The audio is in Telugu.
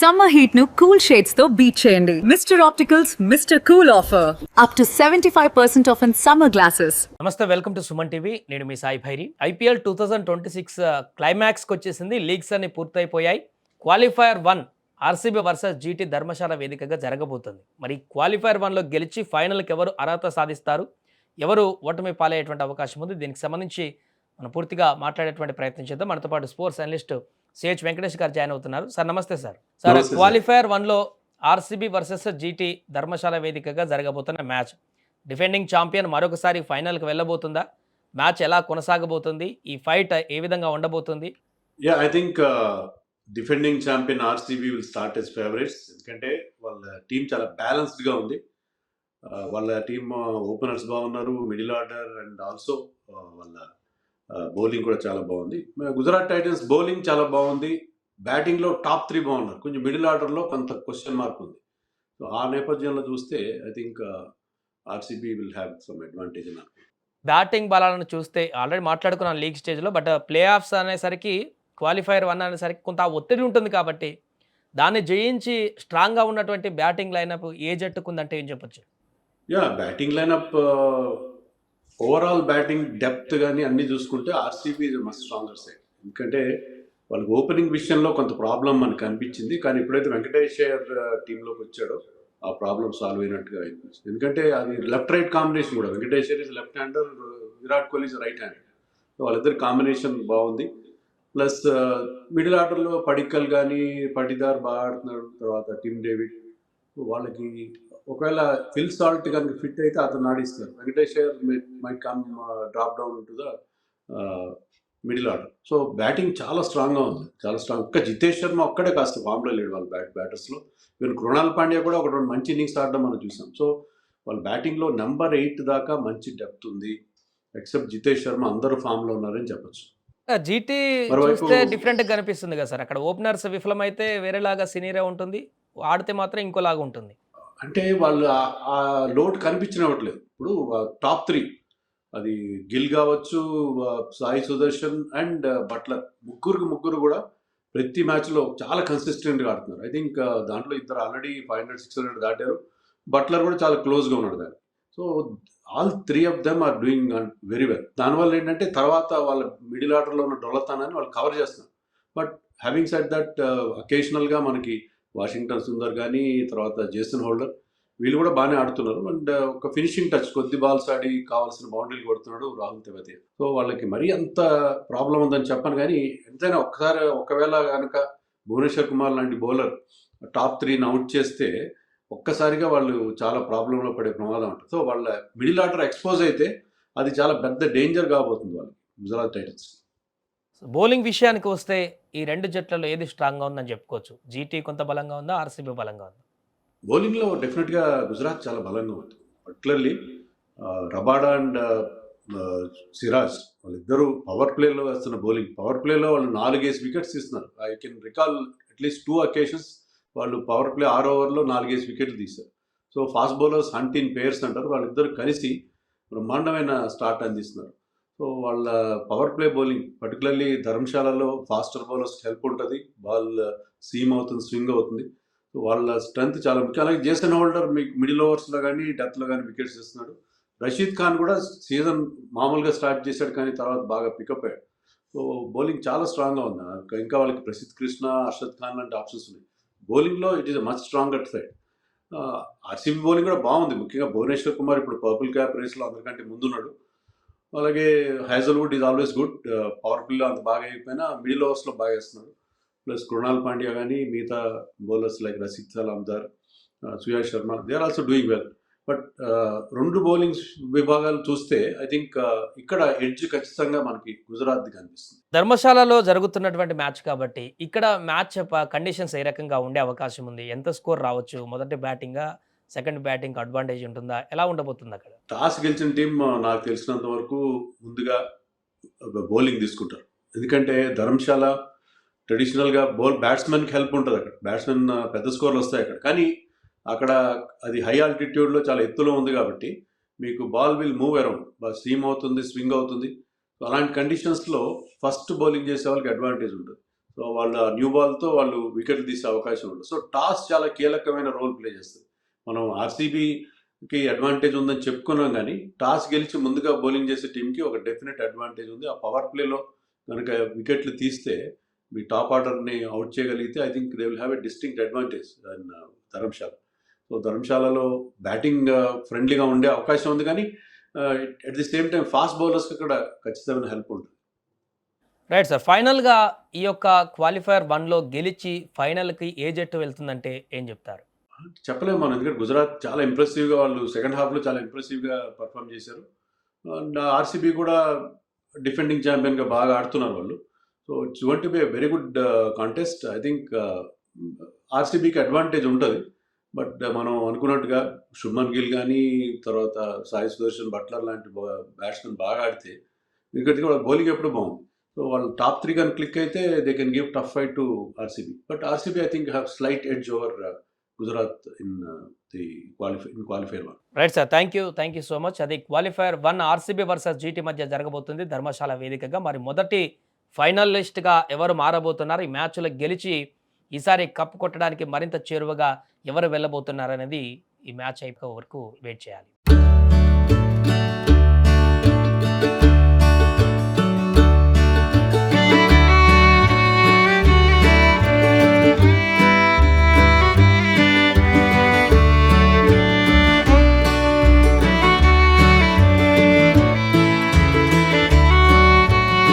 సమ్మర్ హీట్ ను కూల్ షేడ్స్ తో బీట్ చేయండి. Mister opticals mister cool offer up to 75% of in summer glasses. నమస్తే, వెల్కమ్ టు సుమన్ టీవీ. నేను మీ సాయి భైరి. ఐపీఎల్ 2026 క్లైమాక్స్కి వచ్చేసింది. లీగ్స్ అన్ని పూర్తయిపోయాయి. Qualifier 1 RCB versus GT Dharamshala వేదికగా జరగబోతుంది. మరి క్వాలిఫైయర్ 1లో గెలిచి ఫైనల్కి ఎవరు అర్హత సాధిస్తారు, ఎవరు ఓటమి పాలయ్యేటువంటి అవకాశం ఉంది, దీనికి సంబంధించి మనం పూర్తిగా మాట్లాడేటువంటి ప్రయత్నం చేద్దాం. మనతో పాటు స్పోర్ట్స్ అనలిస్ట్ సిహెచ్ వెంకటేష్ గారు జాయిన్ అవుతున్నారు. సార్ నమస్తే. సార్ క్వాలిఫైయర్ 1లో ఆర్సీబీ వర్సెస్ జీటీ ధర్మశాల వేదికగా జరగబోతున్న మ్యాచ్, డిఫెండింగ్ ఛాంపియన్ మరొకసారి ఫైనల్కి వెళ్ళబోతుందా? మ్యాచ్ ఎలా కొనసాగబోతుంది? ఈ ఫైట్ ఏ విధంగా ఉండబోతుంది? I think defending champion RCB will start as favourites. ఎందుకంటే వాళ్ళ టీం చాలా బ్యాలెన్స్డ్గా ఉంది. వాళ్ళ టీం ఓపెనర్స్ బాగున్నారు, మిడిల్ ఆర్డర్ అండ్ ఆల్సో వాళ్ళ బౌలింగ్ కూడా చాలా బాగుంది. గుజరాత్ టైటన్స్ బౌలింగ్ చాలా బాగుంది, బ్యాటింగ్లో టాప్ 3 బాగున్నారు. కొంచెం మిడిల్ ఆర్డర్లో కొంత క్వశ్చన్ మార్క్ ఉంది. సో ఆ నేపథ్యంలో చూస్తే I think RCB will have some advantage అని అనుకుంటున్నాను. బ్యాటింగ్ బలాలను చూస్తే ఆల్రెడీ మాట్లాడుకున్నాను లీగ్ స్టేజ్లో, బట్ ప్లే ఆఫ్స్ అనేసరికి క్వాలిఫైర్ 1 అనేసరికి కొంత ఒత్తిడి ఉంటుంది కాబట్టి దాన్ని జయించి స్ట్రాంగ్గా ఉన్నటువంటి బ్యాటింగ్ లైనప్ ఏ జట్టుకుందంటే ఏం చెప్పొచ్చు? Batting lineup overall batting depth కానీ అన్నీ చూసుకుంటే RCB is must stronger side. ఎందుకంటే వాళ్ళకి ఓపెనింగ్ విషయంలో కొంత ప్రాబ్లం మనకు అనిపించింది, కానీ ఎప్పుడైతే వెంకటేశ్వర్ టీంలోకి వచ్చాడో ఆ ప్రాబ్లం సాల్వ్ అయినట్టుగా అనిపించింది. ఎందుకంటే అది లెఫ్ట్ రైట్ కాంబినేషన్ కూడా, Venkateshwar is left hander, Virat Kohli is right hander. So వాళ్ళిద్దరు కాంబినేషన్ బాగుంది. ప్లస్ మిడిల్ ఆర్డర్లో పడిక్కల్ కానీ పటిదార్ బాగా ఆడుతున్నాడు, తర్వాత టిమ్ డేవిడ్. వాళ్ళకి ఒకవేళ ఫిల్ సాల్ట్ కనుక ఫిట్ అయితే అతను ఆడిస్తారు. Venkateshwar might come drop down to the middle order. So batting చాలా స్ట్రాంగ్గా ఉంది, చాలా స్ట్రాంగ్. ఒక్క జితేష్ శర్మ ఒక్కడే కాస్త ఫామ్లో లేడు వాళ్ళ బ్యాటర్స్లో. ఈవెన్ కృణాల్ పాండ్యా కూడా ఒక 2 మంచి ఇన్నింగ్స్ ఆడడం మనం చూసాం. సో వాళ్ళ బ్యాటింగ్లో నెంబర్ 8 దాకా మంచి డెప్త్ ఉంది. ఎక్సెప్ట్ జితేష్ శర్మ అందరూ ఫామ్లో ఉన్నారని చెప్పచ్చు. జీటీ చూస్తే డిఫరెంట్గా కనిపిస్తుంది కదా సార్. అక్కడ ఓపెనర్స్ విఫలమైతే వేరేలాగా సినీరియా ఉంటుంది, ఆడితే మాత్రం ఇంకోలాగా ఉంటుంది. అంటే వాళ్ళు ఆ లోడ్ కనిపించినట్లేదు. ఇప్పుడు టాప్ 3 అది గిల్ కావచ్చు, సాయి సుదర్శన్ అండ్ బట్లర్, ముగ్గురు కూడా ప్రతి మ్యాచ్లో చాలా కన్సిస్టెంట్గా ఆడుతున్నారు. ఐ థింక్ దాంట్లో ఇద్దరు ఆల్రెడీ 500-600 దాటారు. బట్లర్ కూడా చాలా క్లోజ్గా ఉన్నాడు దాన్ని. So all 3 of them are doing very well. దానివల్ల ఏంటంటే తర్వాత వాళ్ళ మిడిల్ ఆర్డర్లో ఉన్న డొల్లతనాన్ని వాళ్ళు కవర్ చేస్తున్నారు. బట్ హ్యావింగ్ సెడ్ దట్ అకేషనల్గా మనకి వాషింగ్టన్ సుందర్ కానీ తర్వాత జేసన్ హోల్డర్ వీళ్ళు కూడా బాగానే ఆడుతున్నారు. అండ్ ఒక ఫినిషింగ్ టచ్, కొద్ది బాల్స్ ఆడి కావాల్సిన బౌండరీలు కొడుతున్నాడు రాహుల్ తెవతియా. సో వాళ్ళకి మరీ అంత ప్రాబ్లం ఉందని చెప్పను, కానీ ఎంతైనా ఒకవేళ కనుక భువనేశ్వర్ కుమార్ లాంటి బౌలర్ టాప్ 3ని అవుట్ చేస్తే ఒక్కసారిగా వాళ్ళు చాలా ప్రాబ్లంలో పడే ప్రమాదం ఉంటుంది. సో వాళ్ళ మిడిల్ ఆర్డర్ ఎక్స్పోజ్ అయితే అది చాలా పెద్ద డేంజర్ కాబోతుంది వాళ్ళకి, గుజరాత్ టైటన్స్. బౌలింగ్ విషయానికి వస్తే ఈ 2 జట్లలో ఏది స్ట్రాంగ్గా ఉందని చెప్పుకోవచ్చు? జీటీ కొంత బలంగా ఉందా, ఆర్సీబీ బలంగా ఉందా? బౌలింగ్లో డెఫినెట్గా గుజరాత్ చాలా బలంగా ఉంది. పర్టికులర్లీ రబాడా అండ్ సిరాజ్ వాళ్ళిద్దరూ పవర్ ప్లేలో వేస్తున్న బౌలింగ్. పవర్ ప్లేలో వాళ్ళు 4 వికెట్స్ తీస్తున్నారు. I can recall at least 2 occasions వాళ్ళు పవర్ ప్లే 6 ఓవర్లో 4 వికెట్లు తీశారు. So fast bowlers hunt in pairs అంటారు, వాళ్ళిద్దరు కలిసి బ్రహ్మాండమైన స్టార్ట్ అందిస్తున్నారు. సో వాళ్ళ పవర్ ప్లే బౌలింగ్ పర్టికులర్లీ ధర్మశాలలో ఫాస్టర్ బౌలర్స్ హెల్ప్ ఉంటుంది, బాల్ సీమ్ అవుతుంది, స్వింగ్ అవుతుంది. సో వాళ్ళ స్ట్రెంత్ చాలా ముఖ్యం. అలాగే జేసన్ హోల్డర్ మీకు మిడిల్ ఓవర్స్లో కానీ డెత్లో కానీ వికెట్స్ ఇస్తున్నాడు. రషీద్ ఖాన్ కూడా సీజన్ మామూలుగా స్టార్ట్ చేశాడు, కానీ తర్వాత బాగా పికప్ అయ్యాడు. సో బౌలింగ్ చాలా స్ట్రాంగ్గా ఉంది. ఇంకా వాళ్ళకి ప్రసిద్ధ్ కృష్ణ, అర్షద్ ఖాన్ లాంటి ఆప్షన్స్ ఉన్నాయి. బౌలింగ్లో it is much stronger side. RCB bowling కూడా బాగుంది. ముఖ్యంగా భువనేశ్వర్ కుమార్ ఇప్పుడు పర్పుల్ క్యాప్ రేస్లో అందరికంటే ముందున్నాడు. అలాగే హైజల్వుడ్ ఈజ్ ఆల్వేస్ గుడ్. పవర్ ప్లేలో అంత బాగా అయిపోయినా మిడిల్ ఓవర్స్లో బాగా వేస్తున్నాడు. ప్లస్ కృణాల్ పాండ్యా కానీ మిగతా bowlers like Rasikh Salam Dar, Suyash Sharma, they are also doing well. But 2 bowling విభాగాలు చూస్తే ఐ థింక్ ఇక్కడ ఎడ్జ్ ఖచ్చితంగా మనకి గుజరాత్ కనిపిస్తుంది. ధర్మశాలలో జరుగుతున్నటువంటి మ్యాచ్ కాబట్టి ఇక్కడ మ్యాచ్ కండిషన్స్ ఏ రకంగా ఉండే అవకాశం ఉంది? ఎంత స్కోర్ రావచ్చు? మొదటి బ్యాటింగా, సెకండ్ బ్యాటింగ్ అడ్వాంటేజ్ ఉంటుందా? ఎలా ఉండబోతుంది అక్కడ? టాస్ గెలిచిన టీం నాకు తెలిసినంత వరకు ముందుగా బౌలింగ్ తీసుకుంటారు. ఎందుకంటే ధర్మశాల ట్రెడిషనల్గా బ్యాట్స్మెన్కి హెల్ప్ ఉంటుంది. అక్కడ బ్యాట్స్మెన్ పెద్ద స్కోర్లు వస్తాయి అక్కడ, కానీ అక్కడ అది హై ఆల్టిట్యూడ్లో చాలా ఎత్తులో ఉంది కాబట్టి మీకు ball will move around, seam అవుతుంది, స్వింగ్ అవుతుంది. అలాంటి కండిషన్స్లో ఫస్ట్ బౌలింగ్ చేసే వాళ్ళకి అడ్వాంటేజ్ ఉంటుంది. సో వాళ్ళ న్యూ బాల్తో వాళ్ళు వికెట్లు తీసే అవకాశం ఉంటుంది. సో టాస్ చాలా కీలకమైన రోల్ ప్లే చేస్తుంది. మనం ఆర్సీబీకి అడ్వాంటేజ్ ఉందని చెప్పుకున్నాం కానీ టాస్ గెలిచి ముందుగా బౌలింగ్ చేసే టీంకి ఒక డెఫినెట్ అడ్వాంటేజ్ ఉంది. ఆ పవర్ ప్లేలో కనుక వికెట్లు తీస్తే మీ టాప్ ఆర్డర్ని అవుట్ చేయగలిగితే I think they will have a distinct advantage in Dharamshala. So ధర్మశాలలో బ్యాటింగ్ ఫ్రెండ్లీగా ఉండే అవకాశం ఉంది కానీ at the same time fast బౌలర్స్కి కూడా ఖచ్చితమైన హెల్ప్ ఉంటుంది. రైట్ సార్, ఫైనల్గా ఈ యొక్క క్వాలిఫైర్ 1లో గెలిచి ఫైనల్కి ఏ జట్టు వెళ్తుందంటే ఏం చెప్తారు? చెప్పలేము మనం, ఎందుకంటే గుజరాత్ చాలా ఇంప్రెసివ్గా వాళ్ళు సెకండ్ హాఫ్లో చాలా ఇంప్రెసివ్గా పర్ఫామ్ చేశారు. అండ్ ఆర్సీబీ కూడా డిఫెండింగ్ ఛాంపియన్గా బాగా ఆడుతున్నారు వాళ్ళు. So it's going to be a very good contest. I think ఆర్సీబీకి అడ్వాంటేజ్ ఉంటుంది. బట్ మనం అనుకున్నట్టుగా శుభ్మన్ గిల్ కానీ తర్వాత సాయి సుదర్శన్, బట్లర్ లాంటి బ్యాట్స్మెన్ బాగా ఆడితే వికెట్ కూడా బౌలింగ్ ఎప్పుడు బాగుంది. సో వాళ్ళు టాప్ 3 కానీ క్లిక్ అయితే they can give tough fight to RCB. But RCB I think have slight edge over Gujarat in the qualifier 1. Right sir, thank you so much. అది క్వాలిఫైర్ 1 ఆర్సీబీ వర్సెస్ జీటీ మధ్య జరగబోతుంది ధర్మశాల వేదికగా. మరి మొదటి ఫైనలిస్ట్గా ఎవరు మారబోతున్నారు, ఈ మ్యాచ్లో గెలిచి ఈసారి కప్ కొట్టడానికి మరింత చేరువగా ఎవరు వెళ్ళబోతున్నారు అనేది ఈ మ్యాచ్ అయిపోయే వరకు వెయిట్ చేయాలి.